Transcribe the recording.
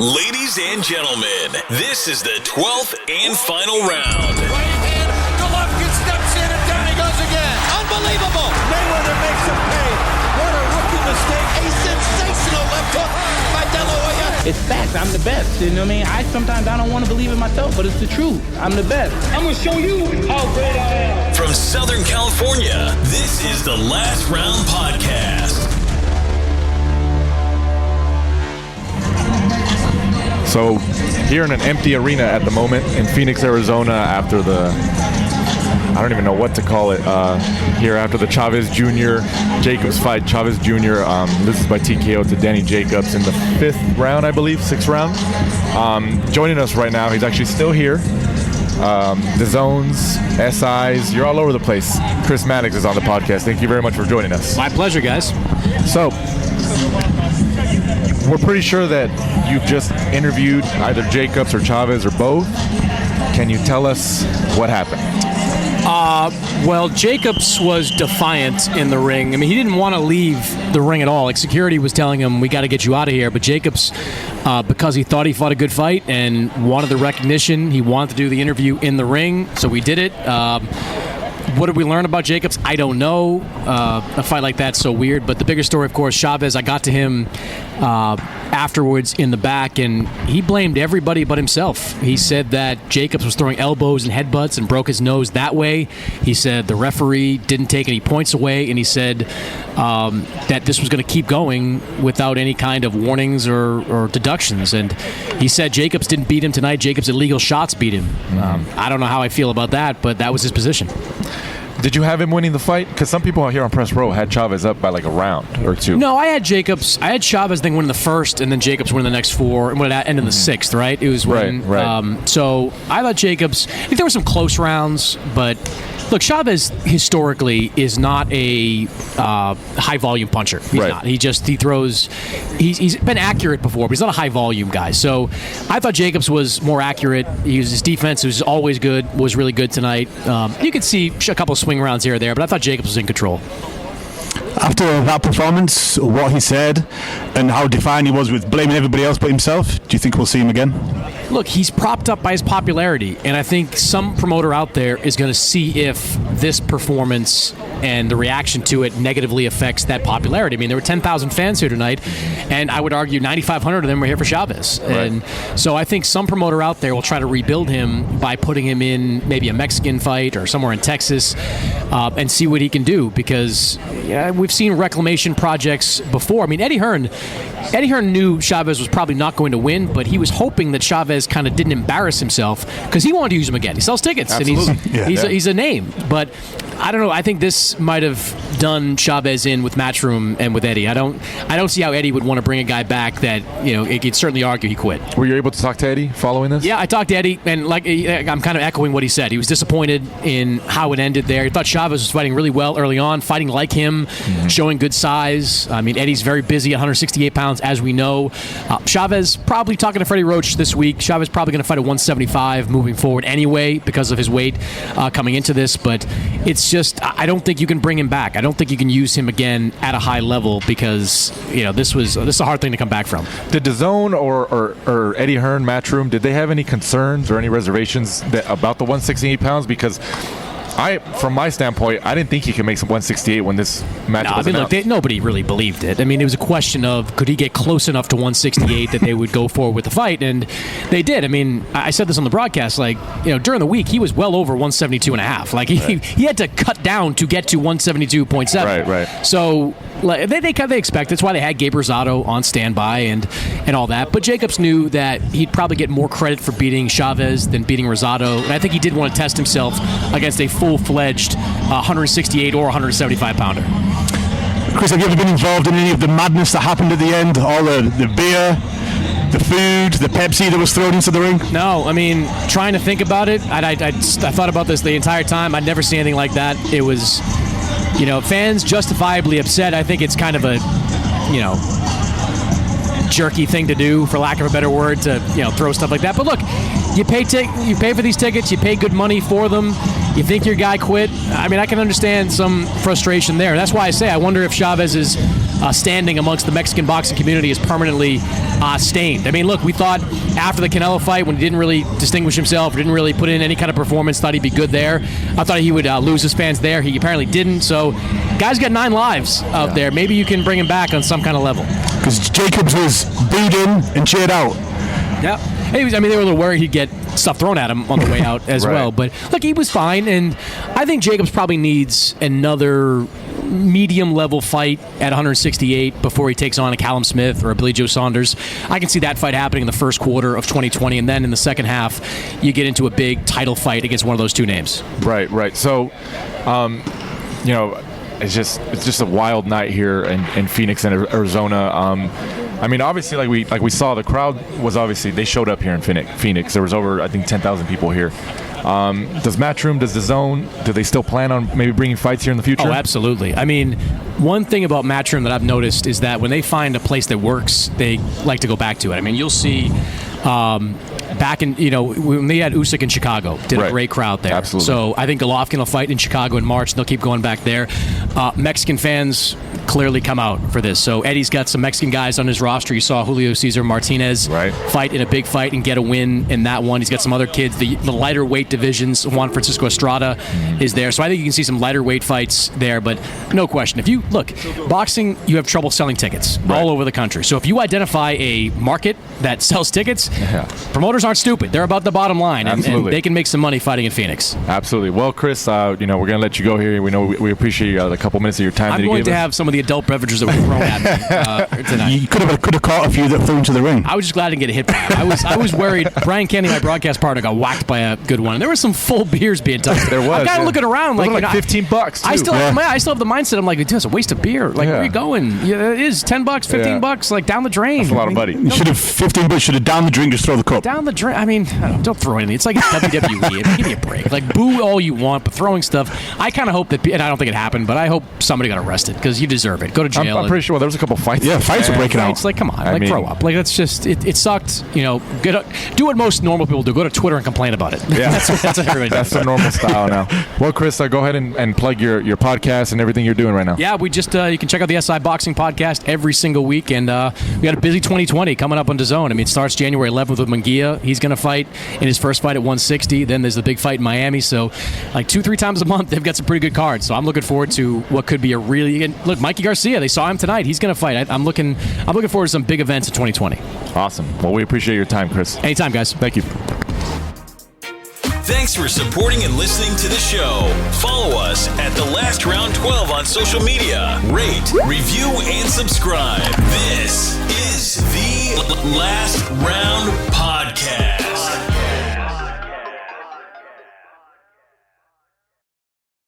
Ladies and gentlemen, this is the 12th and final round. Right hand, Golovkin steps in and down he goes again. Unbelievable. Mayweather makes him pay. What a rookie mistake. A sensational left hook by De La Hoya. It's fact. I'm the best. You know what I mean? Sometimes I don't want to believe it myself, but it's the truth. I'm the best. I'm going to show you how great I am. From Southern California, this is the Last Round Podcast. So, here in an empty arena at the moment in Phoenix, Arizona, after I don't even know what to call it, here after the Chavez Jr. Jacobs fight. Chavez Jr. This is by TKO to Danny Jacobs in the 5th round, I believe, 6th round. Joining us right now, he's actually still here. DAZNs, SIs, you're all over the place. Chris Mannix is on the podcast. Thank you very much for joining us. My pleasure, guys. So, we're pretty sure that you've just interviewed either Jacobs or Chavez or both. Can you tell us what happened? Well, Jacobs was defiant in the ring. I mean, he didn't want to leave the ring at all. Like, security was telling him, we got to get you out of here. But Jacobs, because he thought he fought a good fight and wanted the recognition, he wanted to do the interview in the ring. So we did it. What did we learn about Jacobs? I don't know. A fight like that's so weird. But the bigger story, of course, Chavez, I got to him afterwards in the back, and he blamed everybody but himself. He said that Jacobs was throwing elbows and headbutts and broke his nose that way. He said the referee didn't take any points away, and he said that this was going to keep going without any kind of warnings or deductions. And he said Jacobs didn't beat him tonight. Jacobs' illegal shots beat him. I don't know how I feel about that, but that was his position. Did you have him winning the fight? Because some people here on Press Row had Chavez up by like a round or two. No, I had Jacobs. I had Chavez, I think, winning the first, and then Jacobs winning the next 4, and end in the 6th, right? It was when. Right. So I thought Jacobs. I think there were some close rounds, but look, Chavez historically is not a high volume puncher. He's not. He throws. He's been accurate before, but he's not a high volume guy. So I thought Jacobs was more accurate. His defense was always good. Was really good tonight. You could see a couple of swing rounds here or there, but I thought Jacobs was in control. After that performance, what he said, and how defiant he was with blaming everybody else but himself, do you think we'll see him again? Look, he's propped up by his popularity, and I think some promoter out there is going to see if this performance and the reaction to it negatively affects that popularity. I mean, there were 10,000 fans here tonight, and I would argue 9,500 of them were here for Chavez. Right. And so I think some promoter out there will try to rebuild him by putting him in maybe a Mexican fight or somewhere in Texas and see what he can do, because we've seen reclamation projects before. I mean, Eddie Hearn knew Chavez was probably not going to win, but he was hoping that Chavez kind of didn't embarrass himself because he wanted to use him again. He sells tickets. Absolutely. And he's a name. But I don't know. I think this might have done Chavez in with Matchroom and with Eddie. I don't see how Eddie would want to bring a guy back that, it could certainly argue he quit. Were you able to talk to Eddie following this? Yeah, I talked to Eddie, and I'm kind of echoing what he said. He was disappointed in how it ended there. He thought Chavez was fighting really well early on, fighting like him, showing good size. I mean, Eddie's very busy at 168 pounds, as we know. Chavez probably talking to Freddie Roach this week. Chavez probably going to fight at 175 moving forward anyway because of his weight coming into this. But it's just, I don't think you can bring him back. I don't think you can use him again at a high level because, this is a hard thing to come back from. Did DAZN or Eddie Hearn, Matchroom, did they have any concerns or any reservations about the 168 pounds? Because from my standpoint, I didn't think he could make some 168 when this matchup was announced. Look, nobody really believed it. I mean, it was a question of could he get close enough to 168 that they would go forward with the fight, and they did. I mean, I said this on the broadcast, during the week, he was well over 172 and a half. Like, he had to cut down to get to 172.7. Right. So they expect. That's why they had Gabe Rosado on standby and all that. But Jacobs knew that he'd probably get more credit for beating Chavez than beating Rosado, and I think he did want to test himself against a full-fledged 168 or 175 pounder. Chris, have you ever been involved in any of the madness that happened at the end? All the beer, the food, the Pepsi that was thrown into the ring? No, I mean, trying to think about it, I thought about this the entire time. I'd never seen anything like that. It was, fans justifiably upset. I think it's kind of a, jerky thing to do, for lack of a better word, to throw stuff like that. But look, you pay for these tickets, you pay good money for them. You think your guy quit? I mean, I can understand some frustration there. That's why I say I wonder if Chavez is standing amongst the Mexican boxing community is permanently stained. I mean, look, we thought after the Canelo fight, when he didn't really distinguish himself, didn't really put in any kind of performance, thought he'd be good there. I thought he would lose his fans there. He apparently didn't. So, guy's got 9 lives out there. Maybe you can bring him back on some kind of level. Because Jacobs was booed in and cheered out. Yeah. They were a little worried he'd get stuff thrown at him on the way out as well. But, look, he was fine. And I think Jacobs probably needs another medium-level fight at 168 before he takes on a Callum Smith or a Billy Joe Saunders. I can see that fight happening in the first quarter of 2020, and then in the second half, you get into a big title fight against one of those two names. Right. So, it's just a wild night here in Phoenix and Arizona. I mean, obviously, like we saw, the crowd was obviously, they showed up here in Phoenix. There was over, I think, 10,000 people here. Does Matchroom, does DAZN, do they still plan on maybe bringing fights here in the future? Oh, absolutely. I mean, one thing about Matchroom that I've noticed is that when they find a place that works, they like to go back to it. I mean, you'll see back in, when they had Usyk in Chicago, did a great crowd there. Absolutely. So I think Golovkin will fight in Chicago in March, and they'll keep going back there. Mexican fans clearly come out for this. So Eddie's got some Mexican guys on his roster. You saw Julio Cesar Martinez fight in a big fight and get a win in that one. He's got some other kids. The lighter weight divisions, Juan Francisco Estrada is there. So I think you can see some lighter weight fights there, but no question. If you look, boxing, you have trouble selling tickets all over the country. So if you identify a market that sells tickets, promoters aren't stupid. They're about the bottom line, and they can make some money fighting in Phoenix. Absolutely. Well, Chris, we're going to let you go here. We know we appreciate a couple minutes of your time. I'm going to have some of the adult beverages that were thrown at me tonight. You could have caught a few that flew into the ring. I was just glad I didn't get a hit by it. I was worried. Brian Candy, my broadcast partner, got whacked by a good one. There were some full beers being touched. There was. I'm kind of looking around like $15. Too. I still have the mindset. I'm like, dude, it's a waste of beer. Like, where are you going? Yeah, it is $10, $15, like down the drain. That's a lot of money. You should have $15. Should have down the drain. Just throw the cup down the drain. I mean, don't throw anything. It's like WWE. Give me a break. Like, boo all you want, but throwing stuff. I kind of hope that, and I don't think it happened, but I hope somebody got arrested because you deserve it. Go to jail. I'm pretty sure there was a couple fights. Yeah, fights are breaking out. It's like, come on, grow up. Like, that's just it sucked. Do what most normal people do. Go to Twitter and complain about it. Yeah, that's what everybody does. That's the normal style now. Well, Chris, go ahead and plug your podcast and everything you're doing right now. Yeah, we just you can check out the SI Boxing Podcast every single week, and we got a busy 2020 coming up on DAZN. I mean, it starts January 11th with Munguia. He's going to fight in his first fight at 160. Then there's the big fight in Miami. So, like 2-3 times a month, they've got some pretty good cards. So I'm looking forward to what could be a really look. Mikey Garcia, they saw him tonight. He's going to fight. I'm looking forward to some big events in 2020. Awesome. Well, we appreciate your time, Chris. Anytime, guys. Thank you. Thanks for supporting and listening to the show. Follow us at The Last Round 12 on social media. Rate, review, and subscribe. This is The Last Round.